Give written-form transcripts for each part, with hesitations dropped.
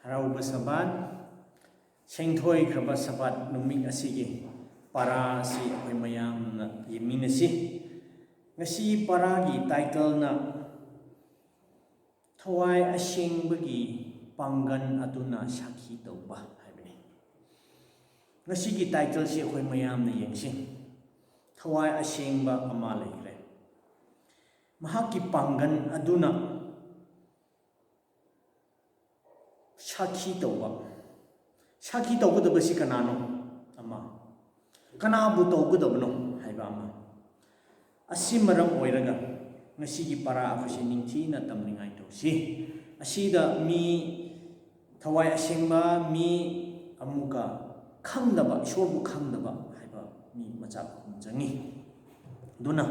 Harauba Sabbath, Sengthoi Kraba Sabbath Numing Asigi, Para si ako'y mayam na yiminasi. Ngasi paragi title na Thawai Asengbagi Panggan Aduna Sakhi Tauba haibani. Ngasigi title si ako'y mayam na yengsi. Thawai Asengba ama leire. Mahaki panggan aduna Sakhi Tauba. Sakhi Tauba si kanano ama. Kanabu Taugudabno haiba ama. Asimaram oiraga ngasigi para ako si Ningshen tamningai to si. Asida mi Thawai Asengba mi amuka khangdaba ishorbu khangdaba haiba mi macha kumjangi. Duna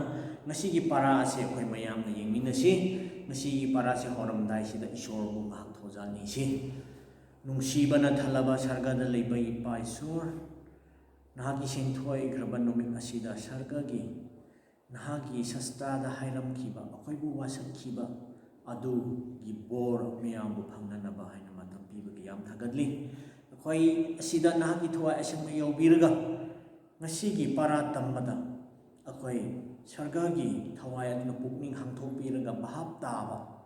ngasigi para ase akhoi mayam na yengminasi. Ngasigi para ase horamdai sida ishorbu ngak thojani si. Nungsibana thalaba sargada leiba ipa isor nahagi sengthoi graba numik asida sargagi nahagi sastada hairam kiba akoibu wasak kiba adu gi bor miyambu phangnanaba haina matam pibagi yam thagadli akoi asida nahagi Thawai Asengba yaubiraga ngasigi para tambada akoi sargagi Thawai aduna pukning hangthokpiraga bahap taba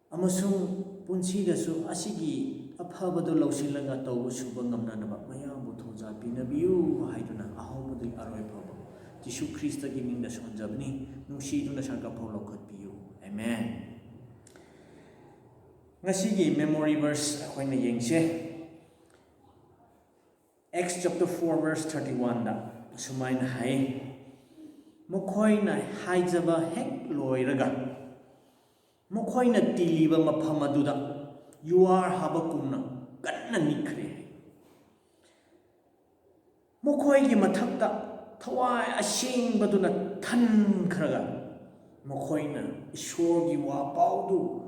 amasung punsidasu asigi afabadu lausilaga tawbu suba ngamnanaba mayambu thoja pinabiu haiduna ahobadu aroi phaba Jisu Krista gi mingda sonjabni nungsiduna sarga phau lokhatpiu amen. Ngasigi memory verse akoina yengse Acts chapter 4 verse 31 da sumaina hai mokhoina haijaba hek loiraga mokhoina tiliba mafam aduda yuar habakumna kanna nikre mokhoigi mathakta Thawai Asengbaduna thankhraga mokhoina ishorgi wa paudu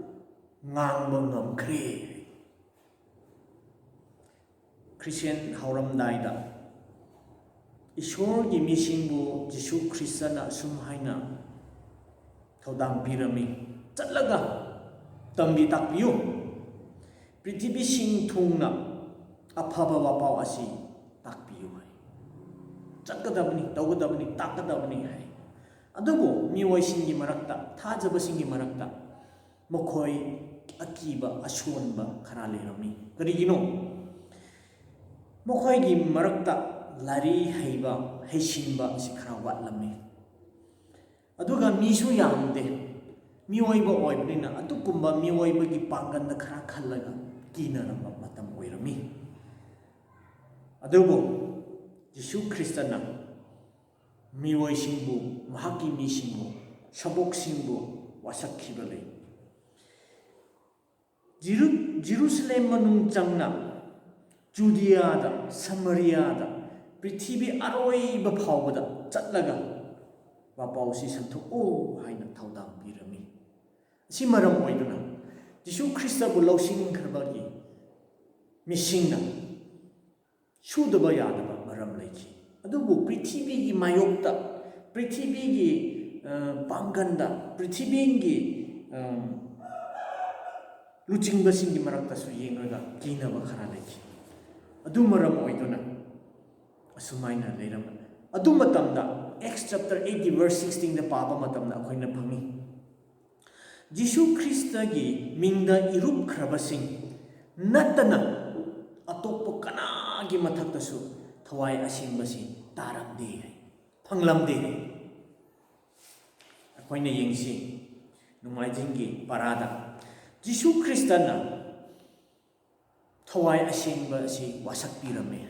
ngangba ngamkhre. Christian hauramdaida ishorgi misingbu Jisu Kristana sum haina thodang pirami chatlaga tambi takpiu prithibi sing thungna afaba wapau asi takpiu hai chatgadabni tawgadabni takgadabni hai adubu miwoisingi marakta thajabasingi marakta mokhoi akiba asonba khara lerami karigino mokhoigi marakta lari haiba heisinba si khara watlamni aduga misu yamde miwoiba oibnina atukumba miwoibagi panganda khara khallaga kinaramba matam oirami adubu Jisu Kristana miwoisingbu mahaki misingbu saboksingbu wasakhiba lei Jerusalem manung changna Judea da Samaria da prithibi aroi ba phawbada chatlaga bapausi santhok o haina thaudam pirami si maram oiduna Jisu Krista bu losing kharbagi misingna sudaba yadaba maram leiki adubu prithibi gi mayokta prithibi gi panganda prithibi gi luchingbasingi marakta su yengaga kinaba khara leiki adu maram oiduna asumaina leiram adu matamda Acts chapter 80 verse 16 da paba matamda akhoina phangi Jisu Krista gi mingda irup khrabasing natana atokpa kanagi mathakta su Thawai Asengbasi taramde phanglamde akhoina yengsi numaijingi parada Jisu Kristana Thawai Asengba si wasakpirame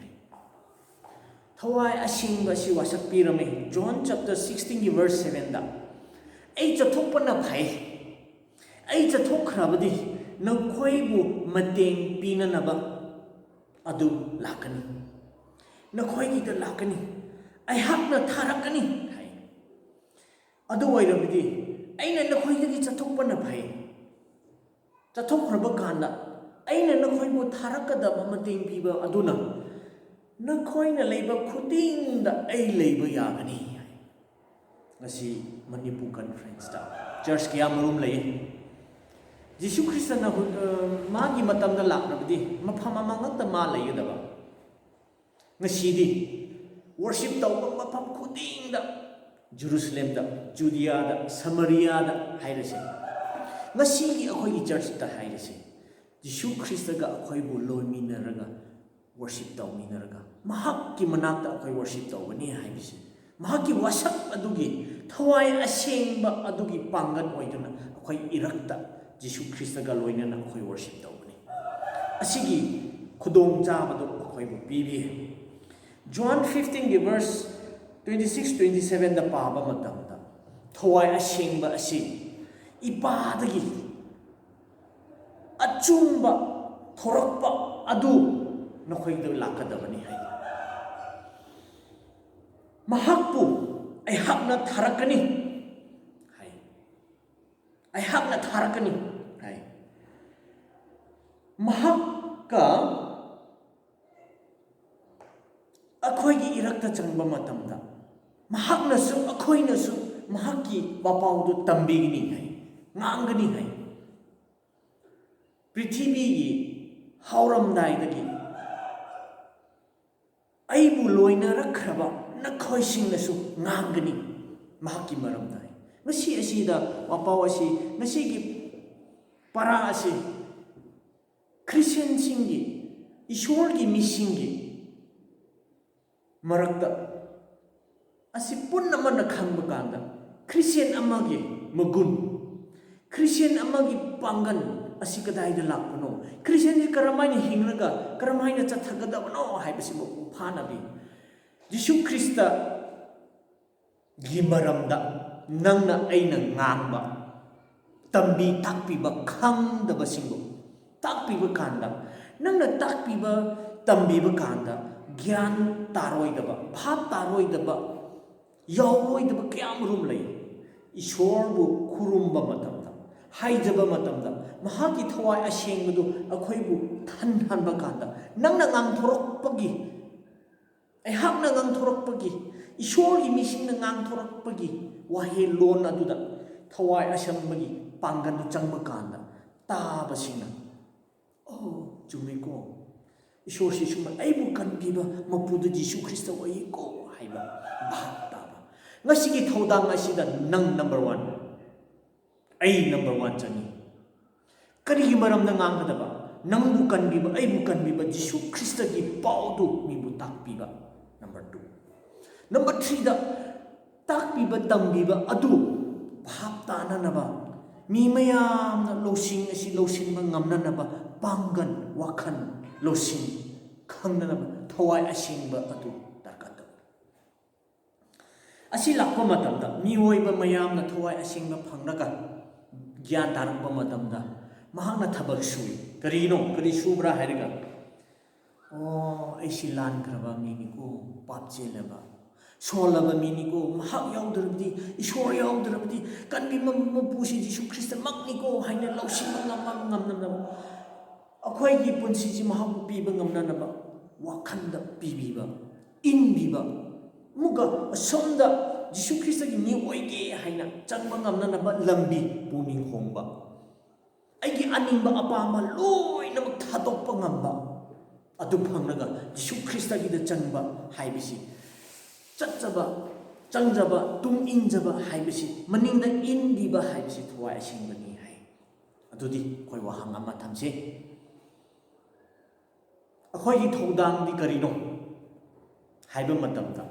Thawai Asengba si wasakpirame John chapter 16 verse 7 da ai chathokpana phai ai chathokhrabadi nakhoibu mateng pinanaba adu lakani nakhoigi da lakani ai hakna tharakani hai adu oirabidi aina nakhoigi chathokpana phai chathokhraba kanda aina nakhoibu tharakadaba mateng piba aduna nakhoina leiba khudingda ai leiba yagani ngasi Manipur conference da church kya marum lei Jisu Kristna magi matamda laknabdi mafam amangta ma layudaba ngasidi worship tawba mafam khudingda Jerusalem da Judea da Samaria da hairase ngasigi akhoi church ta hairase Jisu Krista ga akhoi bu loiminaraga worship tawminaraga mahakki manakta akhoi worship tawbani haibise mahakki wasak adugi thawai asengba adugi pangan oiduna akhoi irakta Jisu Krista ga loinana akhoi worship tawbani asigi khudong jabadu akhoi bu bibi John 15 ge verse 26-27 da paba matamda thawai asengba asi ipadagi achumba thorakpa adu nakhoi da lakadabani hai mahakpu ai hakna tharakani hai ai hakna tharakani hai mahakka akhoi gi irakta changba matamda mahakna su akhoi na su mahakki bapau du tambigini hai ngangani hai prithvi gi hauram dai dagi aibu loina rakhraba nakhoi sing na su ngangani mahakki maram dai ngasi asida bapau asi ngasi gi para asi Christian singi Ishwar gi misingi marakta asi punna mana khangba kanda Christian amagi magun Christian amagi pangan asi kadai da lakno Christian ni karamaina hingraga karamaina chathagadabno haibasi mo phanabi Jisu Krista gi maramda nangna aina ngangba tambi takpiba khangdaba singbo takpiba kanda nangna takpiba tambiba kanda gyan taroidaba bhap taroidaba yawroidaba kyam rum lay ishorbu khurumba matamda haijaba matamda mahaki thawai asengdu akhoi thanhanba kanda nangna ngang thorokpagi ai hakna ngang thorokpagi ishorgi misingna ngang thorokpagi wahe lon aduda thawai asambagi pangan du changba kanda tabasina oh jumiko Ishor si suma aibu kan biba mapuda Jisu Krista wai ko haiba bhap taba ngasigi thodang asida nang number 1 ai number 1 chani kari maram na ngangkadaba nang bukan biba aibu kan biba Jisu Krista gi paudu mi bu tak biba number 2 number 3 da tak biba tam biba adu bhap ta na ba mi mayam na losing asi losing mangamna na ba pangan wakhan losin khangna thawai asingba adu darkata asi lakpa matamda miwoiba mayamna thawai asingba phangraga gyan tarakpa matamda mahakna thabak sui karino kari subra hairiga oh aisi lan khraba mini ko papjelaba solaba mini ko mahak yaudrabdi ishor yaudrabdi kanbi mapusi Jisu Krista makni ko haina losin ngamnamna akhoi gi punsi ji mahabu piba ngamnanaba wakhanda pibiba inbiba muga asomda Jisu Krista gi ni oige haina changba ngamnanaba lambi puming hongba aigi aningba apama loina thadokpa ngamba adu phangnaga Jisu Krista gi da changba haibisi chachaba changjaba tum injaba haibisi maningda inbiba haibisi thwai asingbani hai adudi khoi wahang ama thamse akhoi thodang di karino haiba matamda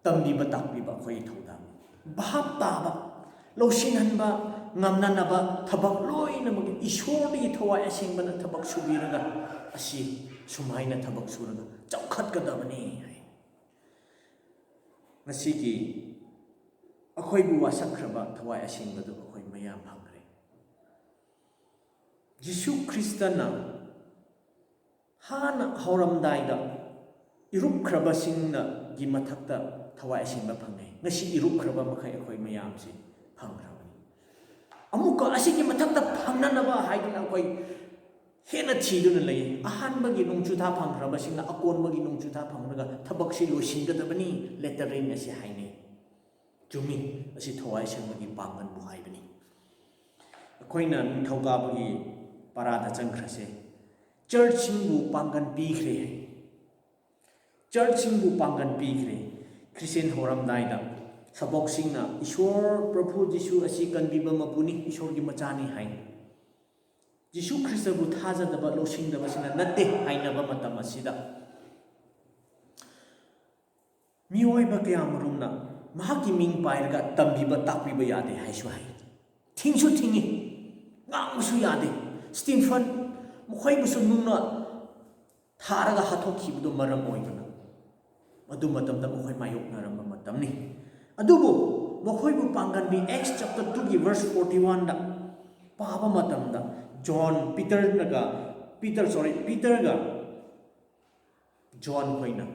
tambiba takbiba akhoi thodang bhap taba losinhanba ngamnanaba thabak loina magi ishordi thawai asingbana thabak subiraga asi sumaina thabak suraga chawkhatgadabani hai ngasigi akhoi bu wasakraba thawai asingbadu akhoi mayam phangre Jisu Kristana hana hauramdaida irukhrabasingna gi mathakta thawai asingba phangai ngasi irukhraba makhai akhoi mayamsi phangrabani amuka asigi mathakta phangnanaba haiduna akhoi hena thiduna lay ahanbagi nungchutha phangrabasingna akonbagi nungchutha phangraga thabaksi losingadabani lettering asi hainai jumi asi thawai asingba gi pangan bu haibani ꯑꯩꯈꯣꯏꯅ ꯅꯤꯡꯊꯧꯀꯥꯕꯒꯤ ꯄꯔꯥꯗ ꯆꯪꯈ꯭ꯔꯁꯦ ꯆꯔꯆꯁꯤꯡꯕꯨ ꯄꯥꯡꯒꯜ ꯄꯤꯈ꯭ꯔꯦ ꯆꯔꯆꯁꯤꯡꯕꯨ ꯄꯥꯡꯒꯜ ꯄꯤꯈ꯭ꯔꯦ Christian ꯍꯧꯔꯝꯗꯥꯏꯗ ꯁꯕꯣꯛꯁꯤꯡꯅ ꯏꯁꯣꯔ ꯄ꯭ꯔꯚꯨ ꯖꯤꯁꯨ ꯑꯁꯤ ꯀꯟꯕꯤꯕ ꯃꯄꯨꯅꯤ ꯏꯁꯣꯔꯒꯤ ꯃꯆꯥꯅꯤ ꯍꯥꯏ ꯖꯤꯁꯨ ꯈ꯭ꯔꯤꯁꯇꯕꯨ ꯊꯥꯖꯗꯕ ꯂꯧꯁꯤꯡꯗꯕꯁꯤꯅ ꯅꯠꯇꯦ ꯍꯥꯏꯅꯕ ꯃꯇꯝ ꯑꯁꯤꯗ ꯃꯤꯑꯣꯏꯕ ꯀꯌꯥꯃꯔꯨꯝꯅ ꯃꯍꯥꯛꯀꯤ ꯃꯤꯡ ꯄꯥꯏꯔꯒ ꯇꯝꯕꯤꯕ ꯇꯥꯛꯄꯤꯕ ꯌꯥꯗꯦ ꯍꯥꯏꯁꯨ ꯍꯥꯏ ꯊꯤꯡꯁꯨ ꯊꯤꯡꯉꯤ ꯉꯥꯡꯕꯁꯨ ꯌꯥꯗꯦ ꯁ꯭ꯇꯤꯐꯟ ꯃꯈꯣꯏꯕꯨꯁꯨ ꯅꯨꯡꯅ ꯊꯥꯔꯒ ꯍꯥꯠꯇꯣꯛꯈꯤꯕꯗꯨ ꯃꯔꯝ ꯑꯣꯏꯕꯅ ꯑꯗꯨ ꯃꯇꯝꯗ ꯃꯈꯣꯏ ꯃꯥꯌꯣꯛꯅꯔꯝꯕ ꯃꯇꯝꯅꯤ ꯑꯗꯨꯕꯨ ꯃꯈꯣꯏꯕꯨ ꯄꯥꯡꯒꯟꯕꯤ Acts chapter 2 verse 41 पाबा मतमदा जॉन पीटरगा जॉन होइना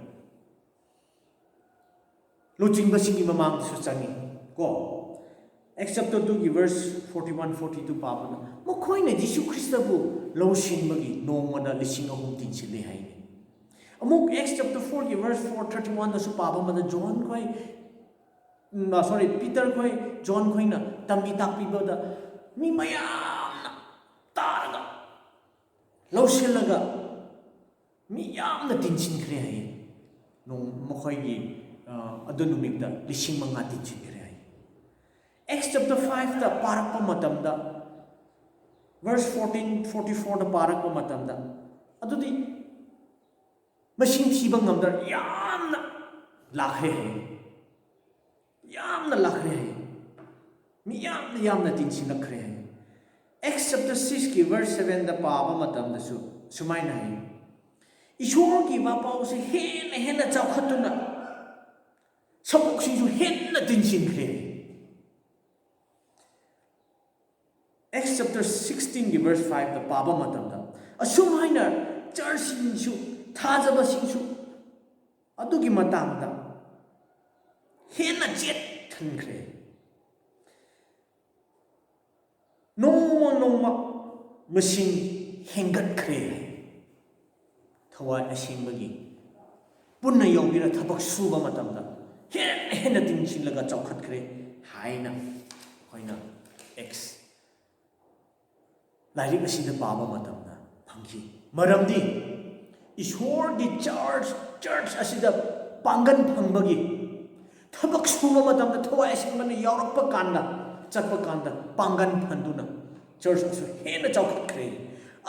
लोचिंगबसिंगी ममांगसु चंगी को Acts chapter 2 की verse 41-42 पाबना मखोइना जीसु ख्रिस्टबु लौसिनबगी नोंगमदा लिसिंग अहुम तिनसिले हाइने अमुक Acts chapter 4 की verse 431 दसु पाबा मदा जॉन खोइ पीटर खोइ जॉन खोइना तंबी ताकपीबदा मी मयामना तारगा लौसिलगा मी यामना तिनसिनख्रे हाइ नों मखोइगी अदु नुमिकदा लिसिंग मंगा तिनसिनख्रे हाइ Acts chapter 5 दा पारकपा मतमदा verse 14-44 दा पारकपा मतमदा अदुदि मसिंग थीबा ngamdar यामना लाखरे हाइ यामना लाखरे हाइ मी यामना तिनसिनख्रे हाइ Acts chapter 6 की verse 7 दा पाबा मतमदा सु सुमाइना हाइ ईश्वर की वापाव से हेन चाखतुना सबोक्सिंसु हेन तिनसिनख्रे Acts chapter 16 की verse 5 दा पाबा मतमदा असुमाइना चर्चसिंसु थाजबसिंसु अदुगी मतंगदा हेन चेत थनख्रे नोंमा मसिंग हेंगतख्रे थवाई असेंबगी पुन्ना यौबिरा थबक सुबा मतमदा हेन तिनसिनलगा चौखतख्रे हाइना होइना X लाइरिक असिदा पाबा मतमदा फंखी मरमदी ईश्वरगी चर्च असिदा पांगन फंबगी थबक सुबा मतमदा थवाई असेंबने यावरकपा कांदा चटपा कांदा पांगन फंदुना चर्च असु हेन चौखतख्रे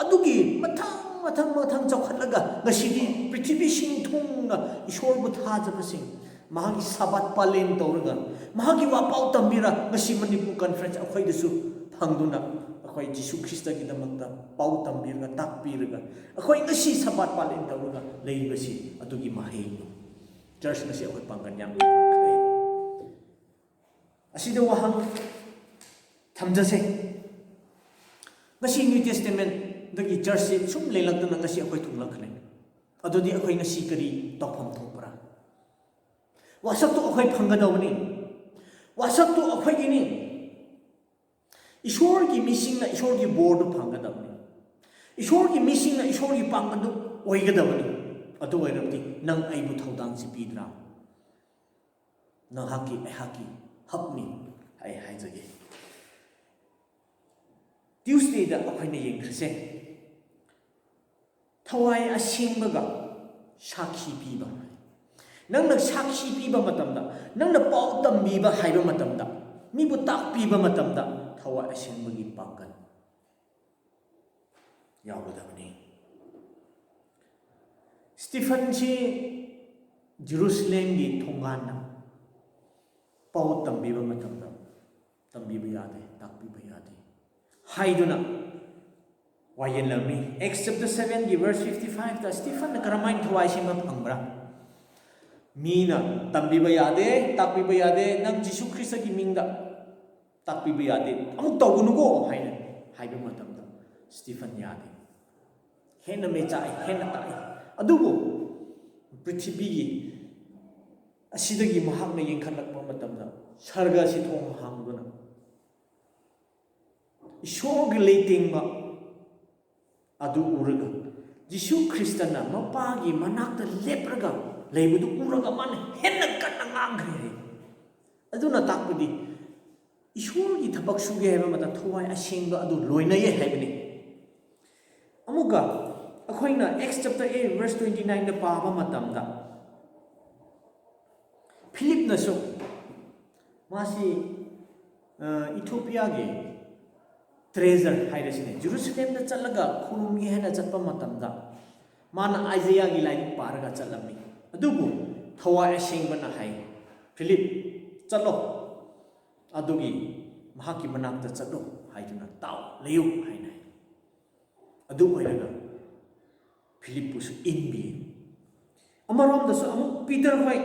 अदुगी मथंग चौखतलगा ngasidi पृथ्वी सिंग थुंगना ईश्वरबु थाजबसिंग महागी साबात पालेन तौरगा महागी वापाव तंबिरा ngasi मणिपुर कॉन्फ्रेंस अखोइदसु फंगदुना अखोइ जीसु ख्रिस्टगी दमकता पाव तंबिरगा ताकपीरगा अखोइ ngasi साबात पालेन तौरगा लेइबसि अदुगी महै चर्च ngasi अखोइ पांगन याम खरे असिदा वहां थमजसे ngasi न्यू टेस्टामेंट दगी चर्च से सुम लेलक्तना ngasi अखोइ थुंगलखले अदुदी अखोइ ngasi करी तौफम थोपरा वासक तो अखोइ फंगदवनी वासक तो अखोइ गिनी ईश्वर की मिसिंग ईश्वर की बोर्ड फंगदवनी ईश्वर की मिसिंग ईश्वर की पांगदु ओइगदवनी अदु ओइरबदी नंग आइबु थौदांग सि पीद्रा नहाकी एहाकी हपनी हाय हाइजगे Tuesday da अखोइना येंख्रसे थवाई असेंबगा साखी पीबा नंगना साखी पीबा मतमदा नंगना पाव तंबीबा हाइबा मतमदा मीबु ताकपीबा मतमदा थवाई असेंबगी पांगन यावदबनी स्टीफन जी जेरूसलेम की थोंगाना पाव तंबीबा मतमदा तंबीबा यादे ताकपीबा यादे हाइदुना वायेलमी Acts chapter 7 की verse 55 दा स्टीफन ने करमाइन थवाई सिमा फंगब्रा मीना तंबीबा यादे ताकपीबा यादे नंग जीसु ख्रिस्ट की मिंगदा ताकपीबा यादे अमुक तौगुनुगो हाइबा मतमदा स्टीफन यादे हेन मेचाई हेन ताई अदुबो पृथ्वी की असिदगी महाकना येंखलकपा मतमदा सर्ग सि थोंग हांगदुना ईश्वर लेतेंबा अदु उरगा जीसु ख्रिस्टना मपागी मनाक्ता लेप्रगा लेबदु उरगा मान हेन कन्ना ngamkhre aduna takpudi ꯏꯁꯣꯔꯒꯤ ꯊꯕꯛ ꯁꯨꯒꯦ ꯍꯥꯏꯕ ꯃꯇꯝ ꯊꯋꯥꯏ ꯑꯁꯦꯡꯕ ꯑꯗꯨ ꯂꯣꯏꯅꯩ ꯍꯥꯏꯕꯅꯤ ꯑꯃꯨꯛꯀ ꯑꯩꯈꯣꯏꯅ Acts chapter 8 verse 29ꯗ ꯄꯥꯕ ꯃꯇꯝꯗ ꯐꯤꯂꯤꯞꯅꯁꯨ ꯃꯥꯁꯤ ꯏꯊꯣꯄꯤꯌꯥꯒꯤ ꯇ꯭ꯔꯦꯖꯔ ꯍꯥꯏꯔꯁꯤꯅꯦ ꯖꯦꯔꯨꯁꯂꯦꯝꯗ ꯆꯠꯂꯒ ꯈꯨꯔꯨꯝꯒꯦ ꯍꯥꯏꯅ ꯆꯠꯄ ꯃꯇꯝꯗ ꯃꯥꯅ ꯑꯥꯏꯖꯥꯌꯥꯒꯤ ꯂꯥꯏꯔꯤꯛ ꯄꯥꯔꯒ ꯆꯠꯂꯝꯃꯤ ꯑꯗꯨꯕꯨ ꯊꯋꯥꯏ ꯑꯁꯦꯡꯕꯅ ꯍꯥꯏ ꯐꯤꯂꯤꯞ ꯆꯠꯂꯣ ꯑꯗꯨꯒꯤ ꯃꯍꯥꯛꯀꯤ ꯃꯅꯥꯛꯇ ꯆꯠꯂꯣ ꯍꯥꯏꯗꯨꯅ ꯇꯥꯎ ꯂꯩꯌꯨ ꯍꯥꯏꯅ ꯍꯥꯏ ꯑꯗꯨ ꯑꯣꯏꯔꯒ ꯐꯤꯂꯤꯞꯄꯨꯁꯨ ꯏꯟꯕꯤ ꯑꯃꯔꯣꯝꯗꯁꯨ ꯑꯃꯨꯛ ꯄꯤꯇꯔ ꯍꯣꯏ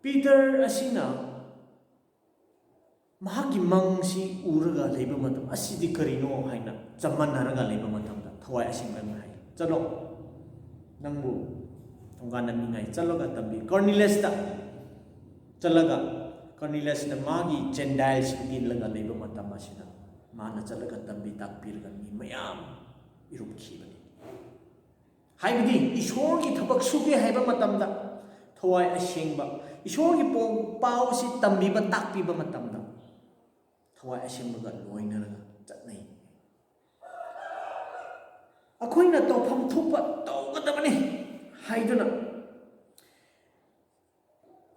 ꯄꯤꯇꯔ ꯑꯁꯤꯅ ꯃꯍꯥꯛꯀꯤ ꯃꯪꯁꯤ ꯎꯔꯒ ꯂꯩꯕ ꯃꯇꯝ ꯑꯁꯤꯗꯤ ꯀꯔꯤꯅꯣ ꯍꯥꯏꯅ ꯆꯃꯟꯅꯔꯒ ꯂꯩꯕ ꯃꯇꯝꯗ ꯊꯋꯥꯏ ꯑꯁꯦꯡꯕꯅ ꯍꯥꯏ ꯆꯠꯂꯣ ꯅꯪꯕꯨ ꯊꯣꯡꯒꯥꯟꯅꯅꯤꯡꯉꯥꯏ ꯆꯠꯂꯒ ꯇꯝꯕꯤ ꯀꯣꯔꯅꯤꯂꯁꯇ ꯆꯠꯂꯒ ꯀꯣꯔꯅꯤꯂꯁꯅ ꯃꯥꯒꯤ ꯖꯦꯟꯗꯥꯏꯜꯁꯤꯡ ꯏꯜꯂꯒ ꯂꯩꯕ ꯃꯇꯝ ꯑꯁꯤꯗ ꯃꯥꯅ ꯆꯠꯂꯒ ꯇꯝꯕꯤ ꯇꯥꯛꯄꯤꯔꯒ ꯃꯤ ꯃꯌꯥꯝ ꯏꯔꯨꯞꯈꯤꯕꯅꯤ ꯍꯥꯏꯕꯗꯤ ꯏꯁꯣꯔꯒꯤ ꯊꯕꯛ ꯁꯨꯒꯦ ꯍꯥꯏꯕ ꯃꯇꯝꯗ ꯊꯋꯥꯏ ꯑꯁꯦꯡꯕ ꯏꯁꯣꯔꯒꯤ ꯄꯥꯎꯁꯤ ꯇꯝꯕꯤꯕ ꯇꯥꯛꯄꯤꯕ ꯃꯇꯝꯗ ꯊꯋꯥꯏ ꯑꯁꯦꯡꯕꯒ ꯂꯣꯏꯅꯔꯒ ꯆꯠꯅꯩ ꯑꯩꯈꯣꯏꯅ ꯇꯧꯐꯝ ꯊꯣꯛꯄ ꯇꯧꯒꯗꯕꯅꯤ ꯍꯥꯏꯗꯨꯅ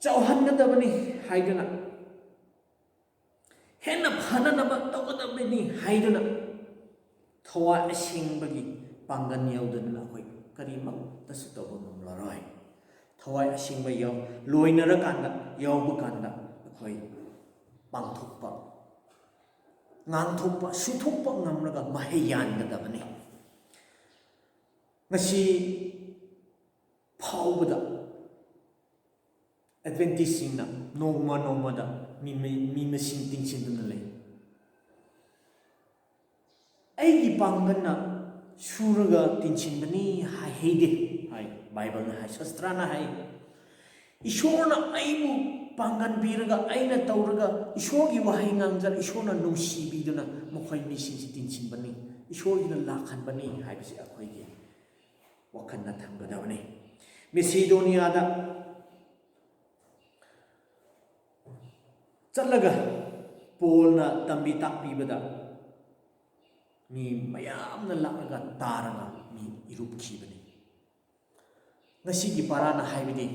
ꯆꯥꯎꯍꯟꯒꯗꯕꯅꯤ ꯍꯥꯏꯗꯨꯅ ꯍꯦꯟꯅ ꯐꯅꯅꯕ ꯇꯧꯒꯗꯕꯅꯤ ꯍꯥꯏꯗꯨꯅ ꯊꯋꯥꯏ ꯑꯁꯦꯡꯕꯒꯤ ꯄꯥꯡꯒꯜ ꯌꯥꯎꯗꯅ ꯑꯩꯈꯣꯏ ꯀꯔꯤꯃꯛꯇꯁꯨ ꯇꯧꯕ ꯉꯝꯂꯔꯣꯏ ꯊꯋꯥꯏ ꯑꯁꯦꯡꯕ ꯂꯣꯏꯅꯔꯀꯥꯟꯗ ꯌꯥꯎꯕ ꯀꯥꯟꯗ ꯑꯩꯈꯣই ꯄꯥꯡꯊꯣꯛꯄ ꯉꯥꯡꯊꯣꯛꯄ ꯁꯨꯊꯣꯛꯄ ꯉꯝꯂꯒ ꯃꯍꯩ ꯌꯥꯟꯒꯗꯕꯅꯤ ꯉꯁꯤ ꯐꯥꯎꯕꯗ ꯑꯦꯗꯚꯦꯟꯇꯤꯁꯁꯤꯡꯅ ꯅꯣꯡꯃ ꯅꯣꯡꯃꯗ ꯃꯤ ꯃꯁꯤꯡ ꯇꯤꯡꯁꯤꯟꯗꯨꯅ ꯂꯩ ꯑꯩꯒꯤ ꯄꯥꯡꯒꯜꯅ ꯁꯨꯔꯒ ꯇꯤꯡꯁꯤꯟꯕꯅꯤ ꯍꯥꯏꯍꯩꯗꯦ ꯍꯥꯏ ꯕꯥꯏꯕꯜꯅ ꯍꯥꯏ ꯁꯥꯁꯇ꯭ꯔꯥꯅ ꯍꯥꯏ ꯏꯁꯣꯔꯅ ꯑꯩꯕꯨ ꯄꯥꯡꯒꯜ ꯄꯤꯔꯒ ꯑꯩꯅ ꯇꯧꯔꯒ ꯏꯁꯣꯔꯒꯤ ꯋꯥꯍꯩ ꯉꯥꯡꯖꯔ ꯏꯁꯣꯔꯅ ꯅꯨꯡꯁꯤꯕꯤꯗꯨꯅ ꯃꯈꯣꯏ ꯃꯤꯁꯤꯡꯁꯤ ꯇꯤꯟꯁꯤꯟꯕꯅꯤ ꯏꯁꯣꯔꯒꯤꯅ ꯂꯥꯛꯍꯟꯕꯅꯤ ꯍꯥꯏꯕꯁꯤ ꯑꯩꯈꯣꯏꯒꯤ ꯋꯥꯈꯜꯗ ꯊꯝꯒꯗꯕꯅꯤ ꯃꯦꯁꯤꯗꯣꯅꯤꯌꯥꯗ ꯆꯠꯂꯒ ꯄꯣꯜꯅ ꯇꯝꯕꯤ ꯇꯥꯛꯄꯤꯕꯗ ꯃꯤ ꯃꯌꯥꯝꯅ ꯂꯥꯛꯂꯒ ꯇꯥꯔꯒ ꯃꯤ ꯏꯔꯨꯞꯈꯤꯕꯅꯤ ꯉꯁꯤꯒꯤ ꯄꯥꯔꯥꯅ ꯍꯥꯏꯕꯗꯤ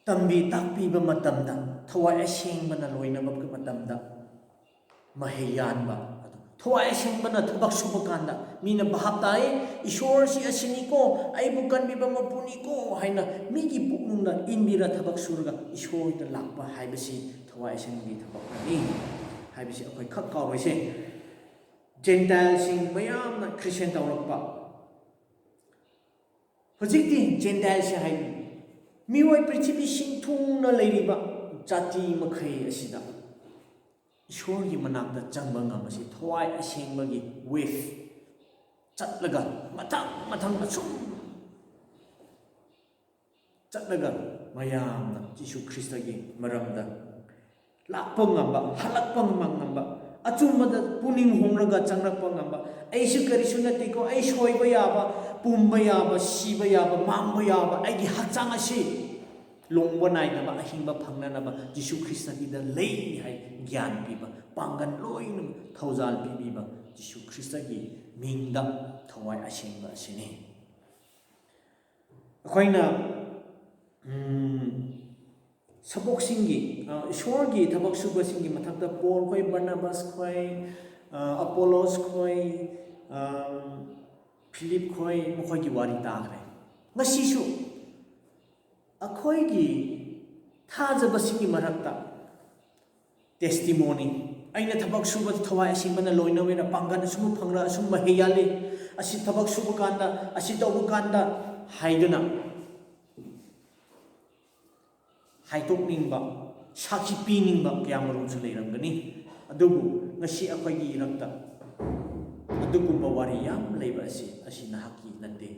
ꯇꯝꯕꯤ ꯇꯥꯛꯄꯤꯕ ꯃꯇꯝꯗ ꯊꯋꯥꯏ ꯑꯁꯦꯡꯕꯅ ꯂꯣꯏꯅꯕ ꯃꯇꯝꯗ ꯃꯍꯩ ꯌꯥꯟꯕ ꯊꯋꯥꯏ ꯑꯁꯦꯡꯕꯅ ꯊꯕꯛ ꯁꯨꯕ ꯀꯥꯟꯗ ꯃꯤꯅ ꯚꯥꯞ ꯇꯥꯏ ꯏꯁꯣꯔꯁꯤ ꯑꯁꯤꯅꯤꯀꯣ ꯑꯩꯕꯨ ꯀꯟꯕꯤꯕ ꯃꯄꯨꯅꯤꯀꯣ ꯍꯥꯏꯅ ꯃꯤꯒꯤ ꯄꯨꯛꯅꯤꯡꯗ ꯏꯟꯕꯤꯔ ꯊꯕꯛ ꯁꯨꯔꯒ ꯏꯁꯣꯔꯗ ꯂꯥꯛꯄ ꯍꯥꯏꯕꯁꯤ ꯊꯋꯥꯏ ꯑꯁꯦꯡꯕꯒꯤ ꯊꯕꯛꯅꯤ ꯍꯥꯏꯕꯁꯤ ꯑꯩꯈꯣই ꯈꯛ ꯀꯥꯎꯔꯣꯏꯁꯦ ꯖꯦꯟꯇꯥꯏꯜꯁꯤꯡ ꯃꯌꯥꯝꯅ ꯈ꯭ꯔꯤꯁꯇꯤꯌꯟ ꯇꯧꯔꯛꯄ ꯍꯧꯖꯤꯛꯇꯤ ꯖꯦꯟꯇꯥꯏꯜꯁꯦ ꯍꯥꯏꯕ ꯃꯤꯑꯣꯏ ꯄ꯭ꯔꯤꯊꯤꯕꯤ ꯁꯤꯡꯊꯨꯡꯅ ꯂꯩꯔꯤꯕ ꯖꯥꯇꯤ ꯃꯈꯩ ꯑꯁꯤꯗ ꯏꯁꯣꯔꯒꯤ ꯃꯅꯥꯛꯇ ꯆꯪꯕ ꯉꯝꯕꯁꯤ ꯊꯋꯥꯏ ꯑꯁꯦꯡꯕꯒꯤ ꯋꯦꯐ ꯆꯠꯂꯒ ꯃꯊꯪ ꯃꯊꯪ ꯑꯁꯨꯝ ꯆꯠꯂꯒ ꯃꯌꯥꯝꯅ ꯌꯤꯁꯨ ꯈ꯭ꯔꯤꯁꯇꯒꯤ ꯃꯔꯝꯗ ꯂꯥꯛꯄ ꯉꯝꯕ ꯍꯜꯂꯛꯄ ꯉꯝꯕ ꯑꯆꯨꯝꯕꯗ ꯄꯨꯛꯅꯤꯡ ꯍꯣꯡꯂꯒ ꯆꯪꯂꯛꯄ ꯉꯝꯕ ꯑꯩꯁꯨ ꯀꯔꯤꯁꯨ ꯅꯠꯇꯦꯀꯣ ꯑꯩ ꯁꯣꯏꯕ ꯌꯥꯕ ꯄꯨꯝꯕ ꯌꯥꯕ ꯁꯤꯕ ꯌꯥꯕ ꯃꯥꯡꯕ ꯌꯥꯕ ꯑꯩꯒꯤ ꯍꯛꯆꯥꯡ ꯑꯁꯤ ꯂꯣꯡꯕ ꯅꯥꯏꯅꯕ ꯑꯍꯤꯡꯕ ꯐꯪꯅꯅꯕ ꯌꯤꯁꯨ ꯈ꯭ꯔꯤꯁꯇꯒꯤꯗ ꯂꯩ ꯍꯥꯏ ꯒ꯭ꯌꯥꯟ ꯄꯤꯕ ꯄꯥꯡꯒꯜ ꯂꯣꯏꯅꯃꯛ ꯊꯧꯖꯥꯜ ꯄꯤꯕꯤꯕ ꯌꯤꯁꯨ ꯈ꯭ꯔꯤꯁꯇꯒꯤ ꯃꯤꯡꯗ ꯊꯋꯥꯏ ꯑꯁꯦꯡꯕ ꯑꯁꯤꯅꯤ ꯑꯩꯈꯣꯏꯅ ꯁꯕꯣꯛꯁꯤꯡꯒꯤ ꯏꯁꯣꯔꯒꯤ ꯊꯕꯛ ꯁꯨꯕꯁꯤꯡꯒꯤ ꯃꯊꯛꯇ ꯄꯣꯜ ꯈꯣꯏ ꯕꯔꯅꯥꯕꯥꯁ ꯈꯣꯏ ꯑꯄꯣꯂꯣꯁ ꯈꯣꯏ ꯐꯤꯂꯤꯞ ꯈꯣꯏ ꯃꯈꯣꯏꯒꯤ ꯋꯥꯔꯤ ꯇꯥꯈ꯭ꯔꯦ ꯉꯁꯤꯁꯨ ꯑꯩꯈꯣꯏꯒꯤ ꯊꯥꯖꯕꯁꯤꯡꯒꯤ ꯃꯔꯛꯇ ꯇꯦꯁꯇꯤꯃꯣꯅꯤ ꯑꯩꯅ ꯊꯕꯛ ꯁꯨꯕ ꯊꯋꯥꯏ ꯑꯁꯦꯡꯕꯅ ꯂꯣꯏꯅꯕꯅ ꯄꯥꯡꯒꯜ ꯑꯁꯨꯝ ꯐꯪꯂ ꯑꯁꯨꯝ ꯃꯍꯩ ꯌꯥꯜꯂꯤ ꯑꯁꯤ ꯊꯕꯛ ꯁꯨꯕ ꯀꯥꯟꯗ ꯑꯁꯤ ꯇꯧꯕ ꯀꯥꯟꯗ ꯍꯥꯏꯗꯨꯅ ꯍꯥꯏꯗꯣꯛꯅꯤꯡꯕ ꯁꯥꯈꯤ ꯄꯤꯅꯤꯡꯕ ꯀꯌꯥꯃꯔꯨꯝꯁꯨ ꯂꯩꯔꯝꯒꯅꯤ ꯑꯗꯨꯕꯨ ꯉꯁꯤ ꯑꯩꯈꯣꯏꯒꯤ ꯏꯔꯛꯇ ꯑꯗꯨꯒꯨꯝꯕ ꯋꯥꯔꯤ ꯌꯥꯝ ꯂꯩꯕ ꯑꯁꯤ ꯅꯍꯥꯛꯀꯤ ꯅꯠꯇꯦ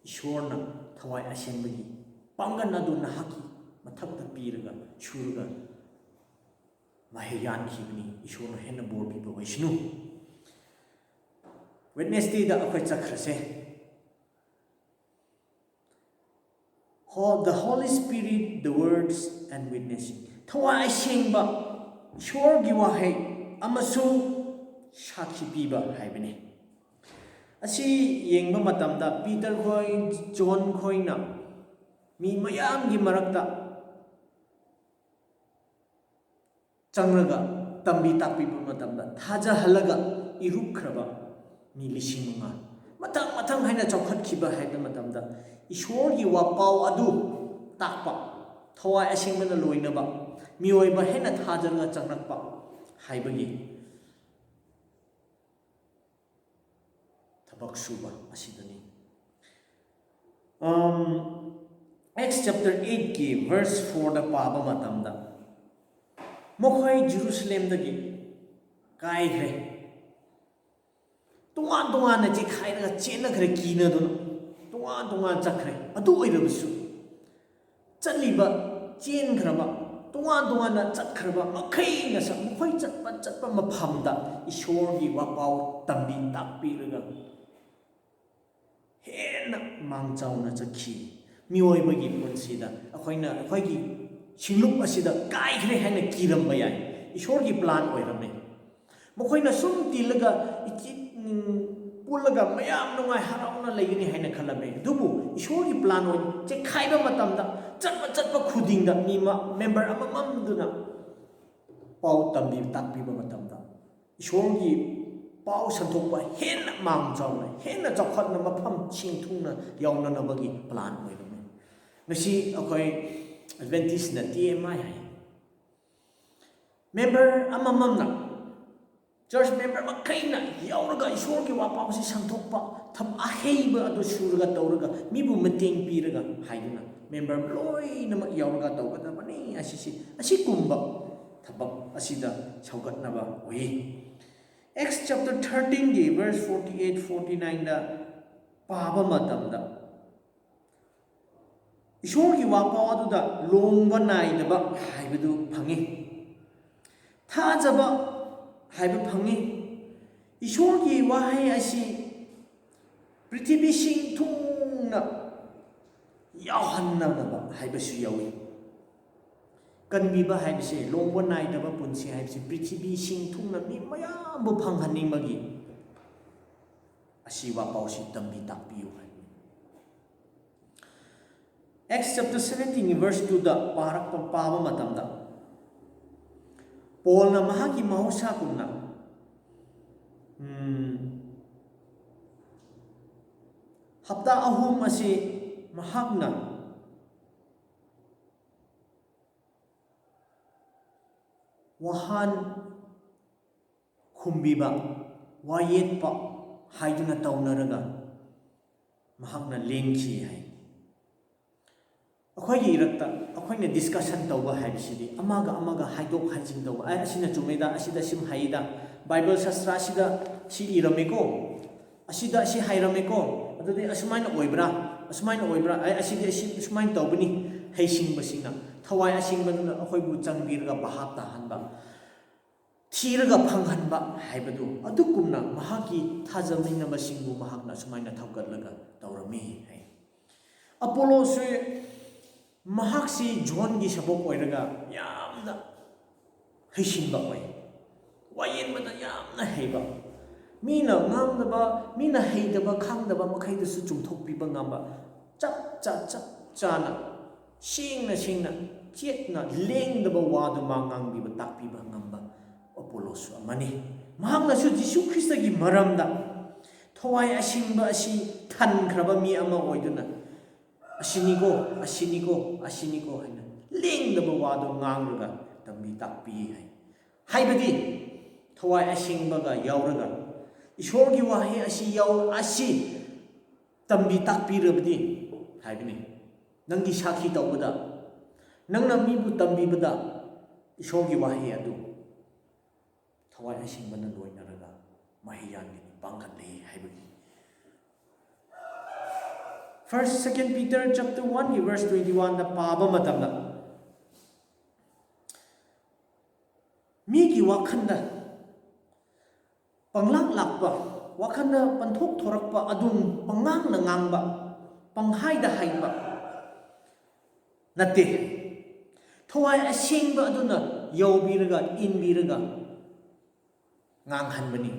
ꯏꯁꯣꯔꯅ ꯊꯋꯥꯏ ꯑꯁꯦꯡꯕꯒꯤ ꯄꯥꯡꯒꯜ ꯑꯗꯨ ꯅꯍꯥꯛꯀꯤ ꯃꯊꯛꯇ ꯄꯤꯔꯒ ꯁꯨꯔꯒ ꯃꯍꯩ ꯌꯥꯟꯈꯤꯕꯅꯤ ꯏꯁꯣꯔꯅ ꯍꯦꯟꯅ ꯕꯣꯔ ꯄꯤꯕ ꯑꯣꯏꯁꯅꯨ ꯋꯦꯠꯅꯦꯁꯗꯦꯗ ꯑꯩꯈꯣꯏ ꯆꯠꯈ꯭ꯔꯁꯦ the Holy Spirit, the words and witnessing. ꯊꯋꯥꯏ ꯑꯁꯦꯡꯕ ꯏꯁꯣꯔꯒꯤ ꯋꯥꯍꯩ ꯑꯃꯁꯨꯡ ꯁꯥꯈꯤ ꯄꯤꯕ ꯍꯥꯏꯕꯅꯤ ꯑꯁꯤ ꯌꯦꯡꯕ ꯃꯇꯝꯗ ꯄꯤꯇꯔ ꯈꯣꯏ ꯖꯣꯟ ꯈꯣꯏꯅ ꯃꯤ ꯃꯌꯥꯝꯒꯤ ꯃꯔꯛꯇ ꯆꯪꯂꯒ ꯇꯝꯕꯤ ꯇꯥꯛꯄꯤꯕ ꯃꯇꯝꯗ ꯊꯥꯖꯍꯜꯂꯒ ꯏꯔꯨꯞꯈ꯭ꯔꯕ ꯃꯤ 5,000 ꯃꯊꯪ ꯍꯥꯏꯅ ꯆꯥꯎꯈꯠꯈꯤꯕ ꯍꯥꯏꯕ ꯃꯇꯝꯗ ꯏꯁꯣꯔꯒꯤ ꯋꯥꯄꯥꯎ ꯑꯗꯨ ꯇꯥꯛꯄ ꯊꯋꯥꯏ ꯑꯁꯦꯡꯕꯅ ꯂꯣꯏꯅꯕ ꯃꯤꯑꯣꯏꯕ ꯍꯦꯟꯅ ꯊꯥꯖꯔꯒ ꯆꯪꯂꯛꯄ ꯍꯥꯏꯕꯒꯤ ꯊꯕꯛ ꯁꯨꯕ ꯑꯁꯤꯗꯅꯤ Acts chapter 8 verse 4 पाबा मतमदा मखोय जेरुसलेमदगी कायख्रे तोंगान जे खायरगा चेनख्रे कीनदुन तोंगान चख्रे अदु ओइरबसु चलिबा चेनख्रबा तोंगान चख्रबा मखैना स मखोय चटपा मफमदा ईश्वरगी वापाव तंबी ताकपीरगा हेन मांगचाउना चखी मिओइबगी पुंसीदा अखोयगी सिंगलुप असिदा कायख्रे हैना कीरंबा याय ईश्वरगी प्लान ओइरमे मखोयना सुम तिलगा पुलगा मयाम नुंगाय हराउना लेगनी हैना खलमे दुबु ईश्वरगी प्लान ओइ जे खाइबा मतमदा चटपा खुदिंगदा मीमा मेंबर अमममदुना पाउ तंबी ताकपीबा मतमदा ईश्वरगी पाउ संथोकपा हेन्ना मांगचाउना हेन्ना चखतना मफम सिंथुंगना याउननबगी plan ओइरमे ngasi akhoi adventist na TMI hai member amamamna church member makaina yauraga ishorgi wapa si sangthokpa tham aheiba adu suraga tawraga mibu mateng piraga haiduna member loina ma yauraga tawgada bani asi kumba thabak asida saugatnaba oi Acts chapter 13 verse 48 49 da paba matamda ईश्वरगी वापाव अदुदा लोंबा नाइदबा हाइबदु fungi थाजबा HYBE fungi ईश्वरगी वाहै असि पृथ्वी सिंग थुंगना यावहन्नबा हाइबसु यावी कनबीबा हाइबसे लोंबा नाइदबा पुंसी हाइबसे पृथ्वी सिंग थुंगना मी मयामबु फंगहन्निंगमगी असि वापावसि तंबी ताकपियु Acts chapter 17 verse 2 da parak paba matamda Paul na mahaki mahusa kumna hapta ahum asi mahakna wahan khumbiba wayetpa haiduna taunaraga mahakna lengki hai अखोई इरक्ता अखोई discussion तब है अमागा हाइदोक hygiene तब असीना चुमेदा असीदा सिम हाइदा बाइबल शास्त्र असीदा सी इरमेको असीदा असी हाइरमेको अदुदि असुमाइन ओइब्रा असीदि असी असुमाइन तबनी हैसिंग बसिना थवाई असिंग बदुना अखोइबु चंगबिरगा बहाब ताहनबा थीरगा फंगहनबा हाइबदु अदुकुमना महाकी थाजमिनबा सिंगबु महाकना असुमाइना थौगतलगा तौरमी है अपोलो से महाक्सी जोन की सबक ओइरगा यामना हैसिंबा ओइ वायेनबदा यामना हैबा Meena ngamdaba Meena हैदबा खांगदबा मखैदसु चुमथोकपिबा ngamba chap chana singna chetna lengdaba wadu mangangbibा takpiba ngamba apolosu amani mahakna su jisu krista gi maramda thawai asingba asi thankraba mi ama oiduna असिनिको हैना लेंदबा वादो ngangrga तंबी ताकपी है हाइबदी थवाई असिंगबगा यावरगा ईश्वरगी वाहे असि याव असि तंबी ताकपीरबदी हाइबनी नंगी साखी तौबदा नंगना मीबु तंबीबदा ईश्वरगी वाहे अदु थवाई असिंगबना लोइनरगा महियानगी Pangale हाइबदी First, 2 Peter chapter 1 verse 21 da paba matamda migi wakhanda panglak lakpa wakhanda panthok thorakpa adum pangang na ngangba panghaida haiba natte thawai asingba aduna ꯌꯧꯕꯤꯔꯒ ꯏꯟꯕꯤꯔꯒ ꯉꯥꯡꯍꯟꯕꯅꯤ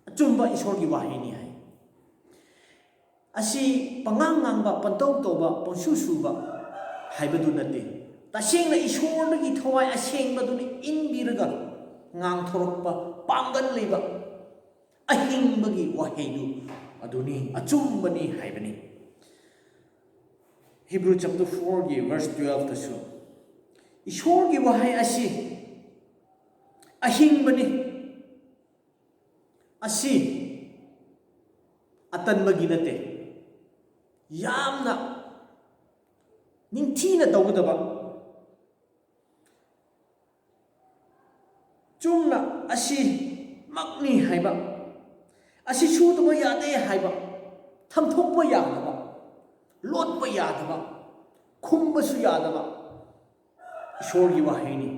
ꯑꯆꯨꯝꯕ ꯏꯁꯣꯔꯒꯤ ꯋꯥꯍꯩꯅꯤ ꯍꯥꯏ ꯑꯁꯤ ꯄꯉꯥꯡ ꯉꯥꯡꯕ ꯄꯟꯇꯧ ꯇꯧꯕ ꯄꯪꯁꯨ ꯁꯨꯕ ꯍꯥꯏꯕꯗꯨ ꯅꯠꯇꯦ ꯇꯁꯦꯡꯅ ꯏꯁꯣꯔꯗꯒꯤ ꯊꯋꯥꯏ ꯑꯁꯦꯡꯕꯗꯨꯅ ꯏꯟꯕꯤꯔꯒ ꯉꯥꯡꯊꯣꯔꯛꯄ ꯄꯥꯡꯒꯜ ꯂꯩꯕ ꯑꯍꯤꯡꯕꯒꯤ ꯋꯥꯍꯩꯗු ꯑꯗꯨꯅꯤ ꯑꯆꯨꯝꯕꯅꯤ ꯍꯥꯏꯕꯅꯤ Hebrew chapter 4 verse 12 dashu Ishorgi wahai asi ahingbani asi atanbagi nate yamna ningthina tawgadaba chumna asi makni haiba asi sudaba yade haiba thamthokpa yadaba lotpa yadaba khumbasu yadaba ishorgi wahayni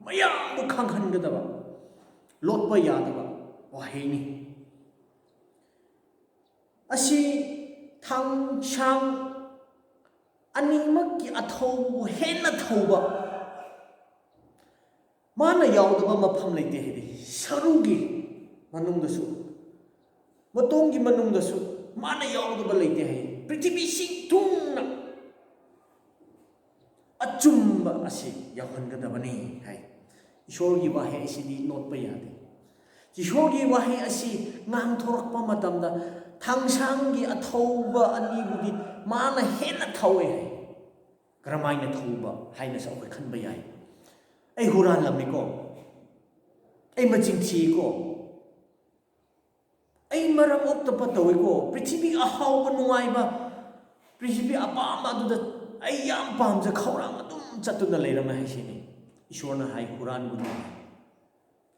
mayambu khanghangadaba lotpa yadaba wahayni asi thangshang animakki athaubu henna thauba mana yaudaba mapham leite hedi sarugi manungdasu matonggi manungdasu mana yaudaba leite hai prithvi sing thungna achumba asi yahangadabani hai ishorgi wahay asidi lotpa yade ishorgi wahay asi ngang thorakpa matamda thangsangi athauba anibudi mana henna thawe hai karamaina thauba haina sa okoi khanba yai ai huran lamni ko ai majing thi ko ai maram oktapa tawi ko prithvi ahauba nungaiba prithvi apama aduda ai yam pamja khaurang adum chatuna leirama haisini ishorna hai quran gunu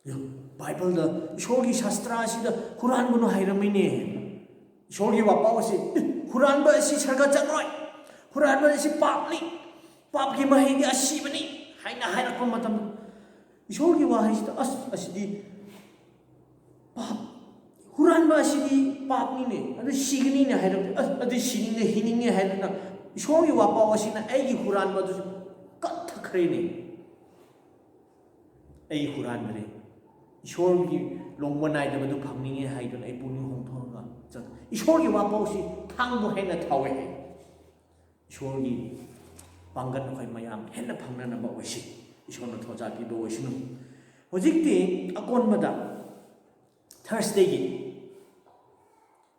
yo bible da ishorgi shastra asida quran gunu hairamine ishorgi wapau asi quran ba asi sarga changroi quran ba asi papni pap ki mahi di asibani haina hairakpa matam ishorgi wahaisida asidi pap quran ba asidi papni ne adu signi ne hairam adu signi ne hining ne hairana ishorgi wapau asina aigi quran ba du kat thakre ne ai quran mare ishorgi longwanai da badu phangninge haidon ai puni hongthonga chang ishorgi wapau si thangbo hena thawe hai ishorgi pangan khoi mayam hena phangna na ba oisi ishorna thoja pi bo oisinu hojikti akon mada thursday gi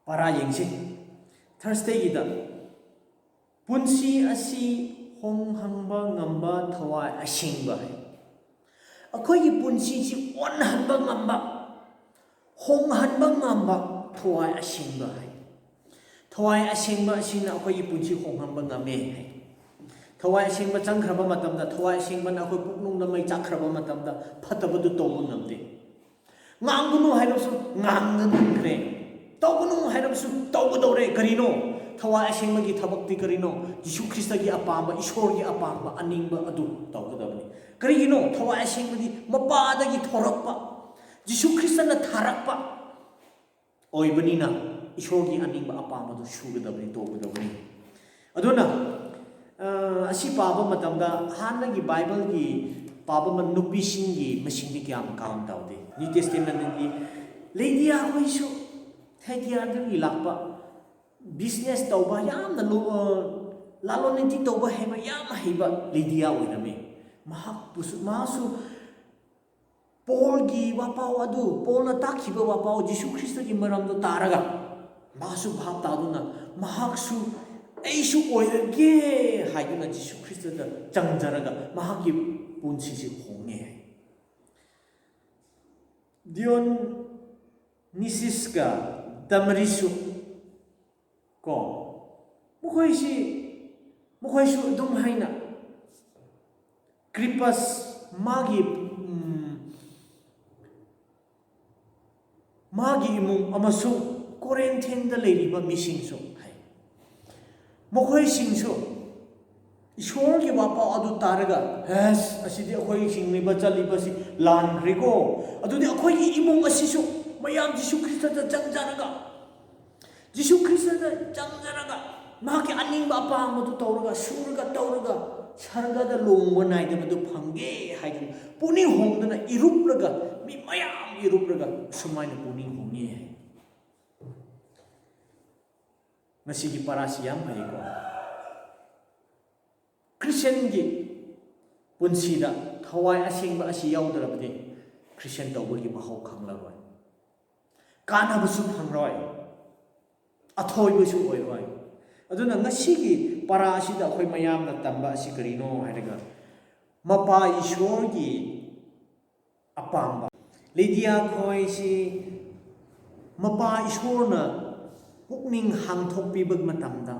para yengsi thursday gi da punsi asi hong hangba ngamba thawai asingba hai akhoi punsi si on hanba ngamba hong hanba ngamba thawai asingba hai thawai asingba asina akhoi punsi hong hanba ngame hai thawai asingba changkhraba matamda thawai asingba na akhoi puknung da mai chakhraba matamda phatabadu tobu ngamde ngangunu hairasu nganganu kre tawgunu hairasu tawgadore karino thawai asingba gi thabakti karino jisu krista gi apamba ishor gi apamba aningba adu tawgadabani karigino thawai asingba mapada gi thorakpa jisu krista na tharakpa oibanina ishor gi aningba apamba du sugadabani tawgadabani aduna asi paba matamda hanna gi bible gi paba man nupi singi masingdi kyam count tawde new testament gi leidia hoisu thaidia gi lakpa business tawba yamna laloniti tawba heba yam heba leidia oirame mahak pusu masu Paul gi wapau adu Paul na takhiba wapau jisu Kristo gi maramdo taraga masu bhab taduna mahaksu aisu oirage haiduna jisu Kristo da changjaraga mahaki punsi si honge Dion nisiska damrisu ko mukhoisu dum haina kripas magi imung amasu Corinthian da leiriba misingso hai mukhoisingso ishor gi wapa adu taraga has asidi akhoi singriba chaliba si lan griko adudi akhoi imung asisu mayam jisu Krista da changjaraga jisu Krista da changjaraga mahaki aning ba pa amadu tawraga surga tawraga sargada longba naidabadu phange haidun puning hongdana irupraga mi mayam irupraga sumaina puning hongi masigi parasi yam bhaiko Christian gi punsida thawai asingba asi yaudalabde Christian tawbagi mahau khanglaroi kanabusu phangroi athoibusu oiroi aduna ngasigi para asida akhoi mayamna tamba asi karino hairaga mapa ishor gi apamba Lydia khoi si mapa ishorna pukning hangthokpibag matamda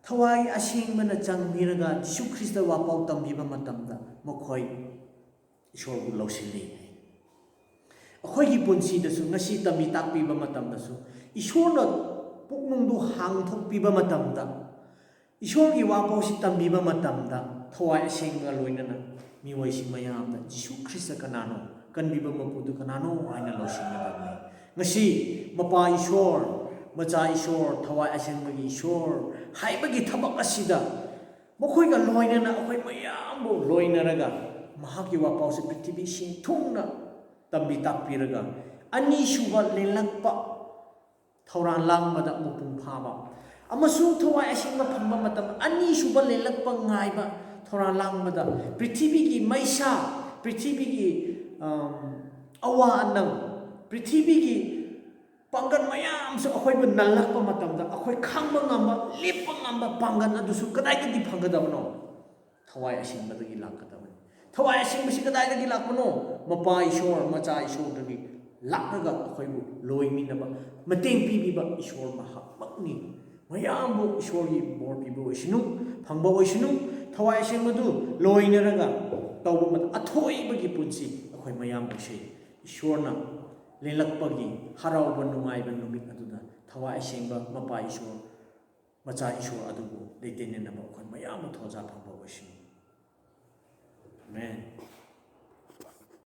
thawai asingmana changbiraga Jisu Krista wapau tambiba matamda mokhoi ishor gu losili akhoi gi punsi da su ngasi tambi takpiba matamda su ishorna puknungdu hangthokpiba matamda ishor gi wapau si tambiba matamda thawai asingga loinana miwai si mayamda Jisu Krista kanano kanbiba mapudu kanano haina losingadabni ngasi mapa ishor macha ishor thawai asingmagi ishor haibagi thabak asida mokhoi ga loinana akhoi mayambu loinaraga mahaki wapau si prithvi sing thungna tambi takpiraga ani shuba lelakpa thauran langmada mupung phaba amasung thawai asingma phamba matam ani shuba lelakpa ngaiba thauran langmada prithvi gi maisa prithvi gi awa anang prithvi gi pangan mayam su akhoi bu nalakpa matamda akhoi khangba ngamba lepa ngamba pangan adusu kadai kadi phangadabno thawai asingmadagi lakadabni thawai asingmasi kadai dagi lakmano mapa ishor macha ishor dagi laknaga akhoi bu loiminaba mateng pibiba ishor mahakmakni mayambu ishor gi bor pibu oisinu phangba oisinu thawai asingmadu loinaraga tawba mat athoi bagi punsi akhoi mayam oise ishorna lelakpagi harauba nungai ba numit aduda thawai asingba mapa ishor macha ishor adubu leitenenaba akhoi mayam thoja phangba oisinu